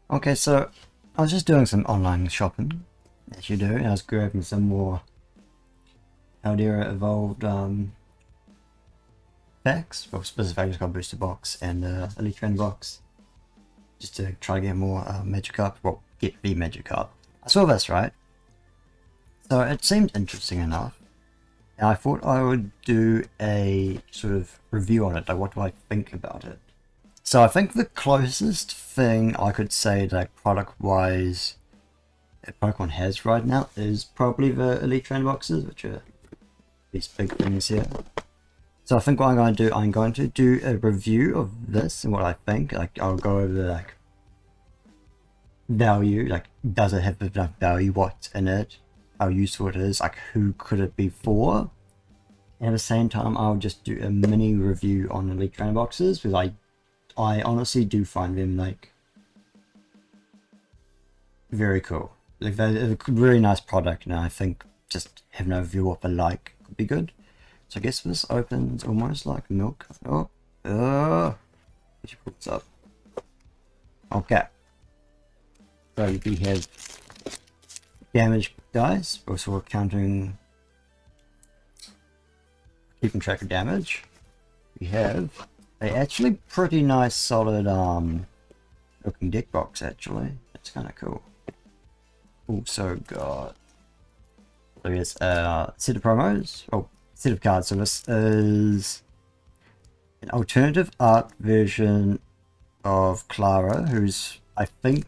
Okay, so I was just doing some online shopping, as you do, and I was grabbing some more Caldera Evolved packs, well specifically just got Booster Box and Elite Trainer Box, just to try to get more Magic Up, well, get the Magic Up. I saw this, right? So it seemed interesting enough, and I thought I would do a sort of review on it, like what do I think about it. So I think the closest thing I could say, like product-wise, that Pokemon has right now is probably the Elite Trainer boxes, which are these big things here. So I think what I'm going to do a review of this and what I think. Like I'll go over like value, like does it have enough value, what's in it, how useful it is, like who could it be for. And at the same time, I'll just do a mini review on Elite Trainer boxes because I honestly do find them like very cool. Like they're a really nice product, and I think just having an overview of what they like could be good. So I guess this opens almost like milk. Oh, let you pull this up. Okay. So we have damage dice. Also we're counting, keeping track of damage. We have a actually pretty nice solid looking deck box actually. It's kinda cool. Also got, so yes, set of promos, oh, set of cards. So this is an alternative art version of Klara, who's, I think,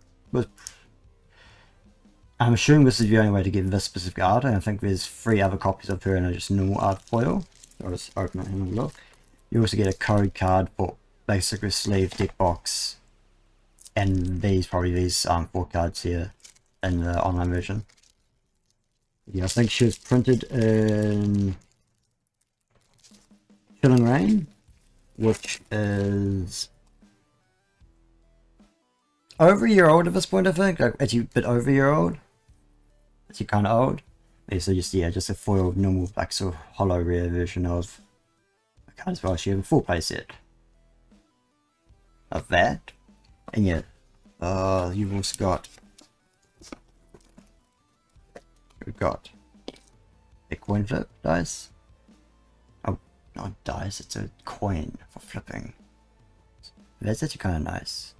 I'm assuming this is the only way to get this specific art, and I think there's 3 other copies of her in a just normal art foil. So I'll just open it and have a look. You also get a code card for basically sleeve deck box, and probably these 4 cards here in the online version. Yeah, I think she was printed in Killing Rain, which is over a year old at this point, I think. Like, actually, a bit over a year old. Actually, kind of old. Okay, so just, yeah, just a foil, normal, like, sort of hollow rare version of the card as well. She has a full play set of that. And yeah, you've also got, we've got a coin flip dice. Oh, not dice, it's a coin for flipping. That's actually kind of nice.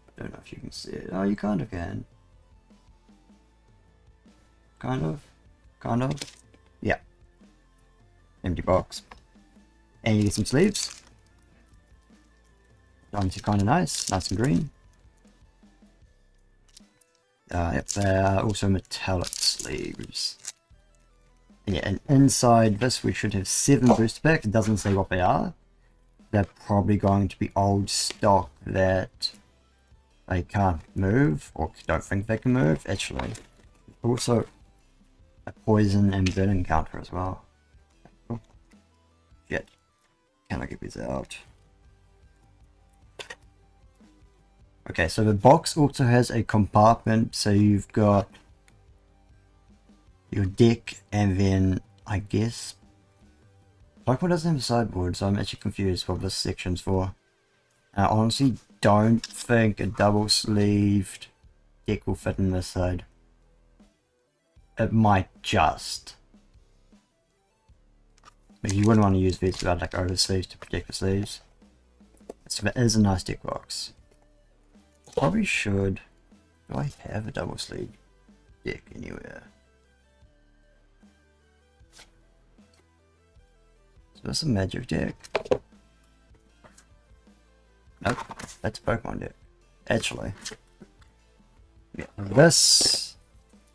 I don't know if you can see it. Oh, you kind of can. Kind of. Yeah. Empty box. And you get some sleeves. Obviously kind of nice and green. Yep, they're also metallic sleeves. And yeah, and inside this we should have 7 booster packs. It doesn't say what they are. They're probably going to be old stock that they can't move, or don't think they can move, actually. Also, a poison and burning counter as well. Oh, shit. Can I get these out? Okay, so the box also has a compartment, so you've got your deck, and then, I guess, Pokemon doesn't have a sideboard, so I'm actually confused what this section's for. I honestly don't think a double-sleeved deck will fit in this side. It might just. But you wouldn't want to use these without like over sleeves to protect the sleeves. So that is a nice deck box. Probably should. Do I have a double sleeve deck anywhere? So that's a magic deck. Nope, that's a Pokemon deck. Actually. Yeah, this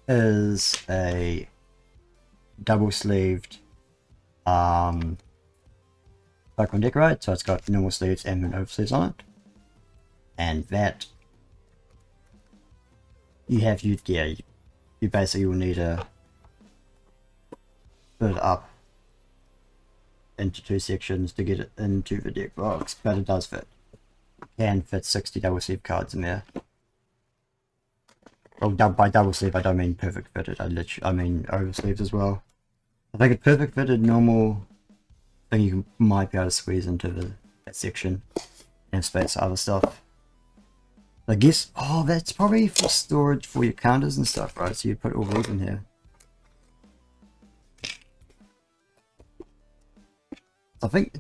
is a double sleeved Pokemon deck, right? So it's got normal sleeves and then over sleeves on it. And that you basically will need to split it up into 2 sections to get it into the deck box, but it does fit. It can fit 60 double sleeve cards in there. Well, by double sleeve I don't mean perfect fitted, I mean over sleeves as well. I think a perfect fitted normal thing you might be able to squeeze into that section and space for other stuff. I guess, oh, that's probably for storage for your counters and stuff, right? So you put all these in here. I think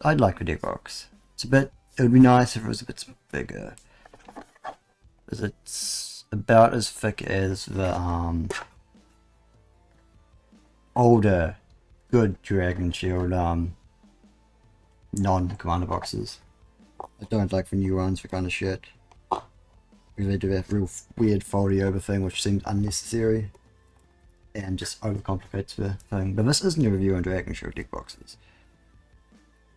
I'd like a deck box. It would be nice if it was a bit bigger. Because it's about as thick as the, older, good Dragon Shield, non-commander boxes. I don't like the new ones for kind of shit. Because they do that real weird foldy over thing which seems unnecessary. And just overcomplicates the thing. But this isn't a review on Dragon Shield deck boxes.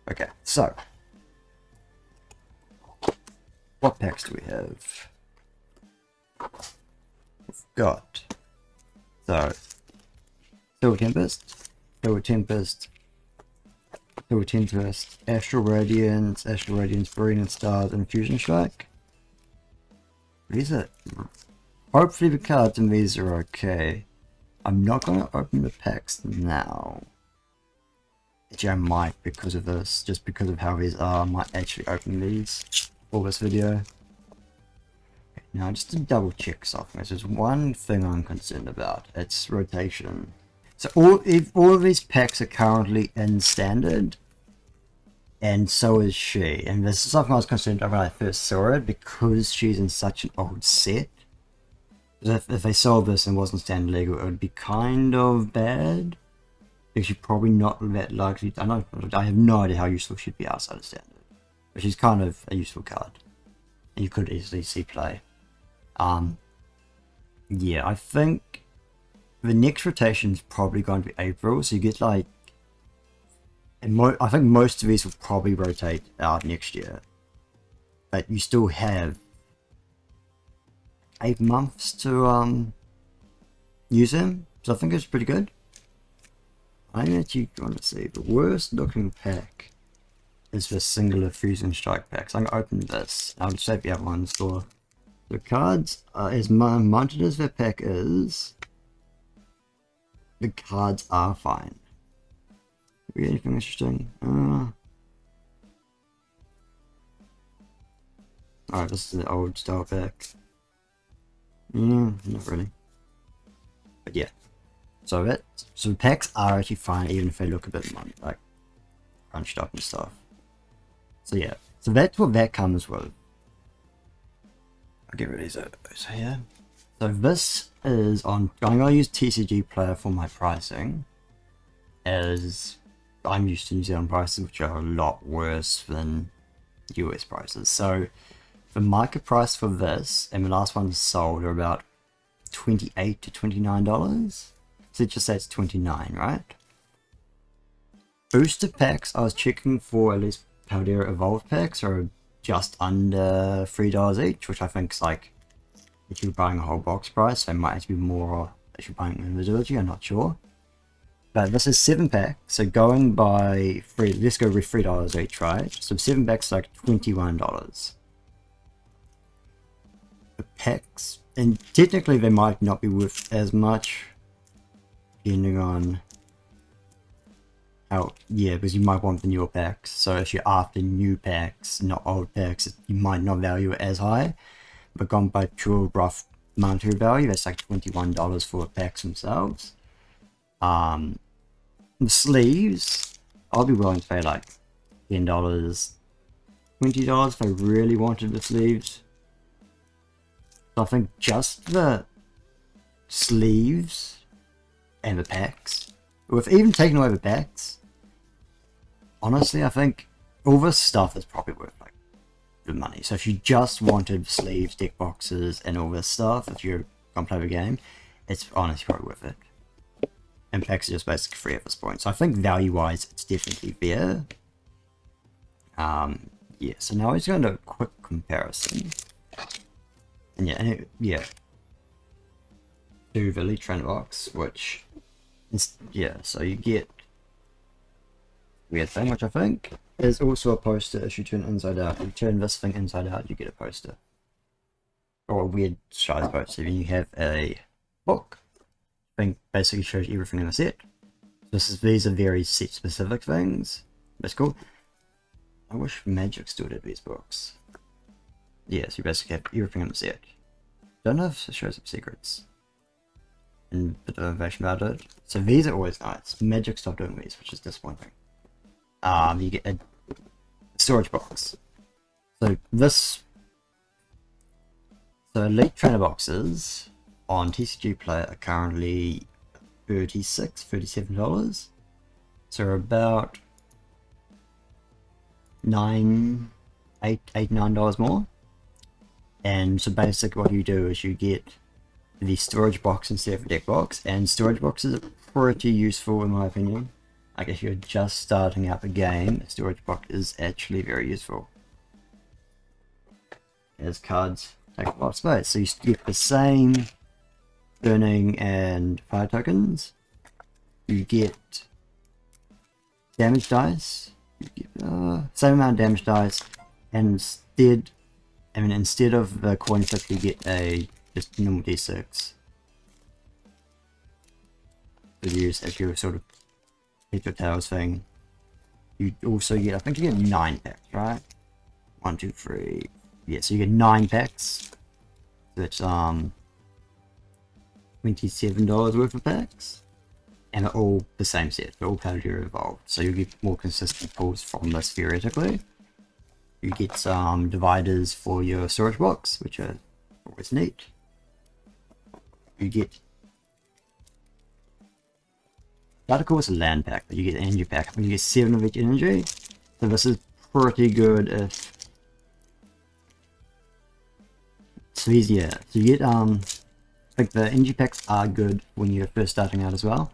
Okay, so. What packs do we have? We've got. So. Silver Tempest. Silver Tempest. Silver Tempest. Astral Radiance. Astral Radiance. Brilliant Stars. And Fusion Strike. These are. Hopefully the cards in these are okay. I'm not going to open the packs now. Actually, I might because of this. Just because of how these are. I might actually open these for this video. Okay, now, just to double check something. There's one thing I'm concerned about. It's rotation. So all of these packs are currently in standard. And so is she. And this is something I was concerned about when I first saw it. Because she's in such an old set. If they sold this and wasn't standard legal, it would be kind of bad. Because you're probably not that likely. I have no idea how useful she'd be outside of standard. But she's kind of a useful card. And you could easily see play. Yeah, I think the next rotation is probably going to be April. So you get like. I think most of these will probably rotate out next year. But you still have 8 months to use him. So I think it's pretty good. I'm actually going to say the worst looking pack is the singular Fusion Strike pack. So I'm going to open this. I'll just save the other ones for the cards. As mounted as that pack is, the cards are fine. Anything interesting? Alright, this is the old style pack. Yeah, not really. But yeah. So the packs are actually fine even if they look a bit like crunched up and stuff. So yeah. So that's what that comes with. I'll get rid of those here. So this is on I'm gonna use TCG Player for my pricing. As I'm used to New Zealand prices, which are a lot worse than US prices. So the market price for this and the last one sold are about $28 to $29. So just say it's 29, right? Booster packs, I was checking for at least Paldera Evolved packs are just under $3 each, which I think is like if you're buying a whole box price, they might actually be more if you're buying individually, I'm not sure. But this is 7 packs, so going by let's go with $3 each, right? So 7 packs is like $21. The packs, and technically they might not be worth as much, depending on how, yeah, because you might want the newer packs. So if you're after new packs, not old packs, you might not value it as high. But gone by pure rough monetary value, that's like $21 for the packs themselves. The sleeves, I'll be willing to pay like $10, $20 if I really wanted the sleeves. So I think just the sleeves and the packs, with even taking away the packs, honestly I think all this stuff is probably worth like the money. So if you just wanted sleeves, deck boxes and all this stuff, if you're gonna play the game, it's honestly probably worth it. And packs are just basically free at this point. So I think value-wise, it's definitely there. Yeah, so now we're just going to do a quick comparison. And yeah, to the Elite Trend box, which is, yeah, so you get weird thing, which I think is also a poster if you turn inside out. If you turn this thing inside out, you get a poster. Or a weird size poster. Then you have a book. Thing basically shows you everything in the set. These are very set specific things. That's cool. I wish Magic still did these books. Yeah, so you basically have everything in the set. Don't know if it shows up secrets and a bit of information about it. So these are always nice. Magic stopped doing these, which is disappointing. You get a storage box. So elite trainer boxes on TCG Player are currently $37. So about $9 more. And so basically what you do is you get the storage box instead of a deck box, and storage boxes are pretty useful in my opinion. Like if you're just starting out the game, a storage box is actually very useful. As cards take a lot of space, so you get the same burning and fire tokens. You get damage dice. You get same amount of damage dice, and instead of the coin flip, you get a just normal d6 to use as your sort of head your tails thing. You also get, I think you get 9 packs, right? 1, 2, 3. Yeah, so you get 9 packs. So it's $27 worth of packs, and they're all the same set. They're all Paldea evolved, so you get more consistent pulls from this theoretically. You get some dividers for your storage box, which are always neat. You get, that'll call this a land pack, but you get an energy pack. I think you get 7 of each energy. So this is pretty good if. So easier. So you get I think the energy packs are good when you're first starting out as well.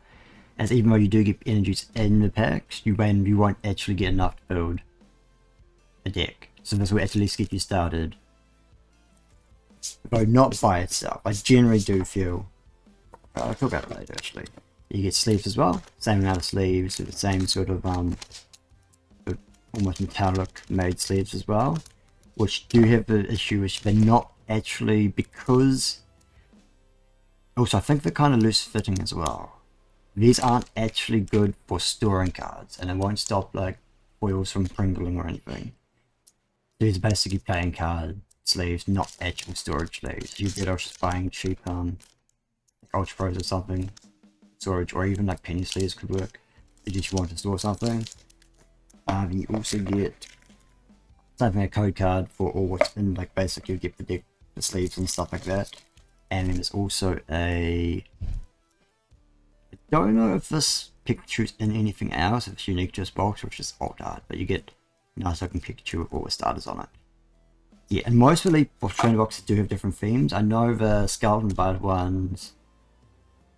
As even though you do get energies in the packs, you won't actually get enough to build a deck. So this will at least get you started. Though not by itself. I generally do feel, I'll talk about it later actually. You get sleeves as well, same amount of sleeves, with the same sort of almost metallic made sleeves as well, which do have the issue which they're not actually, because also I think they're kind of loose fitting as well. These aren't actually good for storing cards, and it won't stop like foils from pringling or anything. These are basically playing card sleeves, not actual storage sleeves. You're better off just buying cheap Ultra Pros or something, storage, or even like penny sleeves could work if you just want to store something. You also get something, a code card for all what's in, like basically you get the deck, the sleeves and stuff like that. And then there's also I don't know if this Pikachu's in anything else, if it's unique to this box or it's just alt art, but you get nice looking Pikachu with all the starters on it. Yeah, and most elite trainer boxes do have different themes. I know the Skeleton Bud ones,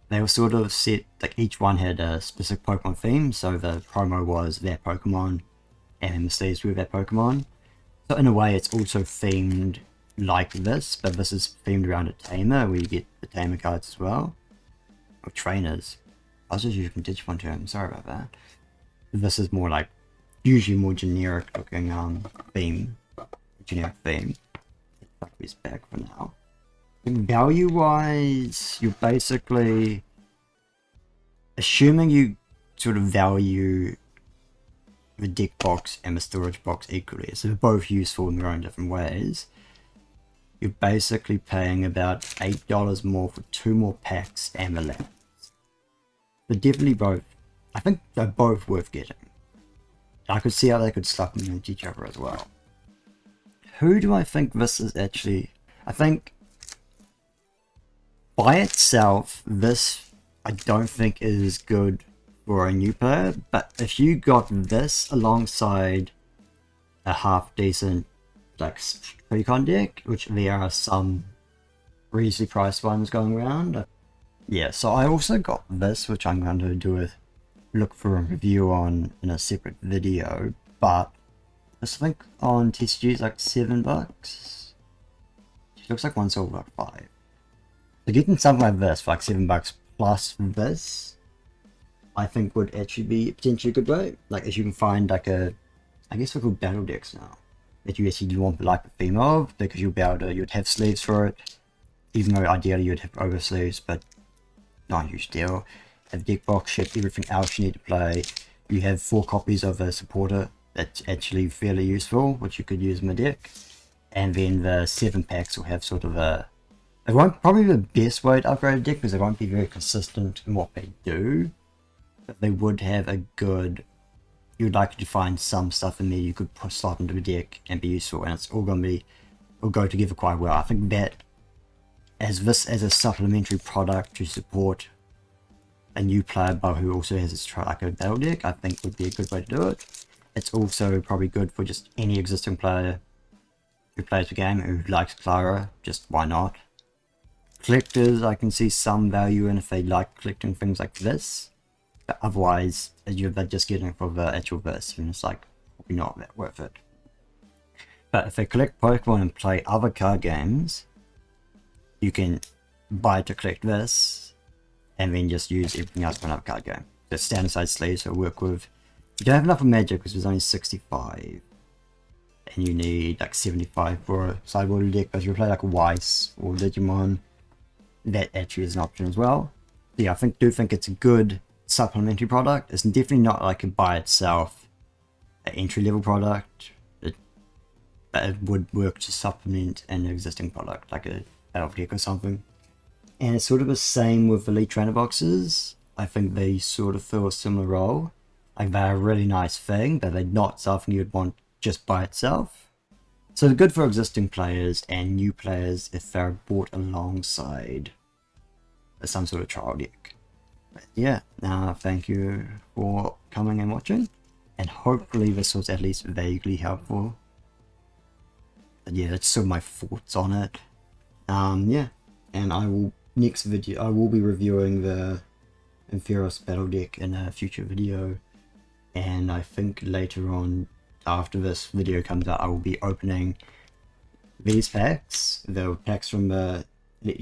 they were sort of set, like each one had a specific Pokemon theme, so the promo was that Pokemon, and then the sleeves were that Pokemon. So in a way it's also themed like this, but this is themed around a Tamer, where you get the Tamer cards as well. Or trainers. I was just using Digimon term, sorry about that. This is more like, usually more generic looking generic theme. Fuck this back for now. Value wise, you're basically assuming you sort of value the deck box and the storage box equally, so they're both useful in their own different ways. You're basically paying about $8 more for 2 more packs and the labs. But definitely both, I think they're both worth getting. I could see how they could supplement each other as well. Who do I think this is actually? I think by itself, this I don't think is good for a new player, but if you got this alongside a half decent like Precon deck, which there are some reasonably priced ones going around. Yeah, so I also got this, which I'm going to do a look for a review on in a separate video, but this I think on TCG is like $7. It looks like one sold like 5. So getting something like this for like $7 plus this, I think would actually be potentially a good way. Like if you can find like I guess they're called battle decks now, that you actually want like the theme of, because you'll be able to, you'd have sleeves for it, even though ideally you'd have over sleeves, but not a huge deal. Have deck box, ship, everything else you need to play. You have 4 copies of a supporter that's actually fairly useful, which you could use in the deck. and then the 7 packs will have sort of a, it won't probably be the best way to upgrade a deck because they won't be very consistent in what they do, but they would have a good, you'd like to find some stuff in there you could put slot into a deck and be useful, and it's all going to be, will go together quite well. I think that as this as a supplementary product to support a new player but who also has its like a battle deck, I think would be a good way to do it. It's also probably good for just any existing player who plays the game who likes Klara, just why not. Collectors, I can see some value in if they like collecting things like this, but otherwise they're just getting it for the actual verse and it's like probably not that worth it. But if they collect Pokemon and play other card games, you can buy to collect this and then just use everything else for another card game. The standard size sleeves will work with, you don't have enough of Magic because there's only 65 and you need like 75 for a sideboard deck, but if you play like Weiss or Digimon, that actually is an option as well. So yeah, I do think it's a good supplementary product. It's definitely not like a by itself an entry level product, but it would work to supplement an existing product like a battle deck or something. And it's sort of the same with Elite Trainer boxes. I think they sort of fill a similar role. Like they're a really nice thing, but they're not something you'd want just by itself. So they're good for existing players and new players if they're bought alongside some sort of trial deck. But yeah, thank you for coming and watching, and hopefully this was at least vaguely helpful. But yeah, that's sort of my thoughts on it. Yeah, and I will next video I will be reviewing the Ampharos battle deck in a future video, and I think later on after this video comes out I will be opening these packs, the packs from the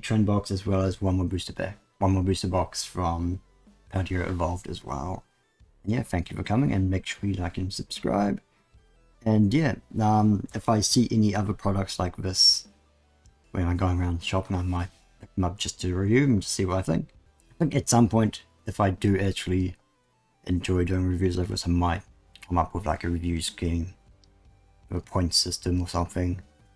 trend box, as well as one more booster box from Paldea Evolved as well. And yeah, thank you for coming, and make sure you like and subscribe. And yeah, if I see any other products like this when I'm going around shopping, I might pick them up just to review and just see what I think. I think at some point, if I do actually enjoy doing reviews like this, I might come up with like a review scheme, a point system or something.